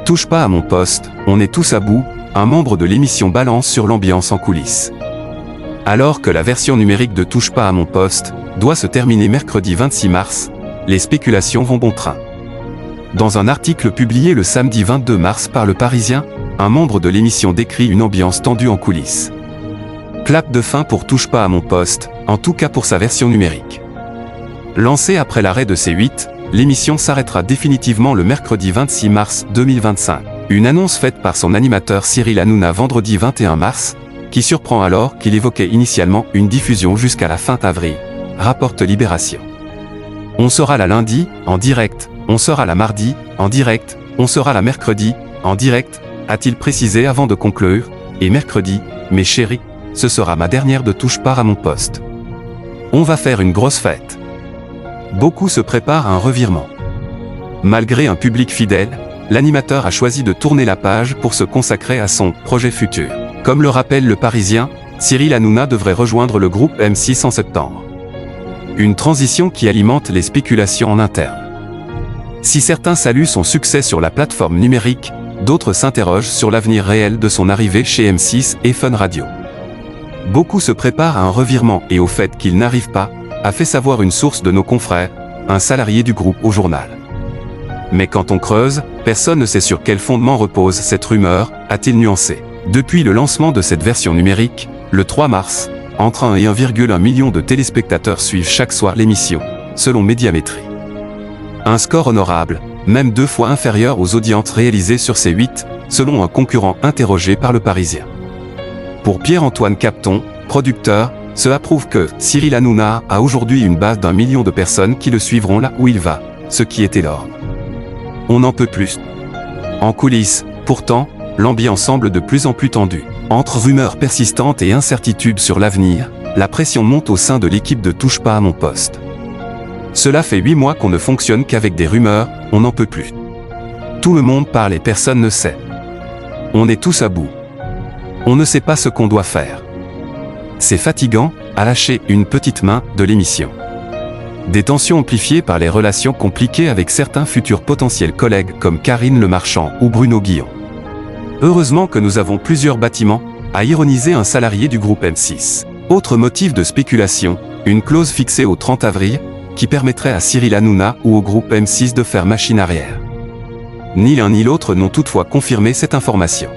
Touche pas à mon poste, on est tous à bout, un membre de l'émission balance sur l'ambiance en coulisses. Alors que la version numérique de Touche pas à mon poste doit se terminer mercredi 26 mars, les spéculations vont bon train. Dans un article publié le samedi 22 mars par Le Parisien, un membre de l'émission décrit une ambiance tendue en coulisses. Clap de fin pour Touche pas à mon poste, en tout cas pour sa version numérique. Lancée après l'arrêt de C8, l'émission s'arrêtera définitivement le mercredi 26 mars 2025. Une annonce faite par son animateur Cyril Hanouna vendredi 21 mars, qui surprend alors qu'il évoquait initialement une diffusion jusqu'à la fin avril, rapporte Libération. On sera là lundi, en direct, on sera là mardi, en direct, on sera là mercredi, en direct, a-t-il précisé avant de conclure, et mercredi, mes chéris, ce sera ma dernière de Touche pas à mon poste. On va faire une grosse fête. Beaucoup se préparent à un revirement. Malgré un public fidèle, l'animateur a choisi de tourner la page pour se consacrer à son projet futur. Comme le rappelle Le Parisien, Cyril Hanouna devrait rejoindre le groupe M6 en septembre. Une transition qui alimente les spéculations en interne. Si certains saluent son succès sur la plateforme numérique, d'autres s'interrogent sur l'avenir réel de son arrivée chez M6 et Fun Radio. Beaucoup se préparent à un revirement et au fait qu'il n'arrive pas, a fait savoir une source de nos confrères, un salarié du groupe au journal. Mais quand on creuse, personne ne sait sur quel fondement repose cette rumeur, a-t-il nuancé. Depuis le lancement de cette version numérique, le 3 mars, entre 1 et 1,1 million de téléspectateurs suivent chaque soir l'émission, selon Médiamétrie. Un score honorable, même 2 fois inférieur aux audiences réalisées sur C8, selon un concurrent interrogé par Le Parisien. Pour Pierre-Antoine Capton, producteur, cela prouve que Cyril Hanouna a aujourd'hui une base d'1 million de personnes qui le suivront là où il va, ce qui est énorme. On n'en peut plus. En coulisses, pourtant, l'ambiance semble de plus en plus tendue. Entre rumeurs persistantes et incertitudes sur l'avenir, la pression monte au sein de l'équipe de Touche pas à mon poste. Cela fait 8 mois qu'on ne fonctionne qu'avec des rumeurs, on n'en peut plus. Tout le monde parle et personne ne sait. On est tous à bout. On ne sait pas ce qu'on doit faire. C'est fatigant, à lâcher une petite main de l'émission. Des tensions amplifiées par les relations compliquées avec certains futurs potentiels collègues comme Karine Le Marchand ou Bruno Guillon. Heureusement que nous avons plusieurs bâtiments, a ironisé un salarié du groupe M6. Autre motif de spéculation, une clause fixée au 30 avril, qui permettrait à Cyril Hanouna ou au groupe M6 de faire machine arrière. Ni l'un ni l'autre n'ont toutefois confirmé cette information.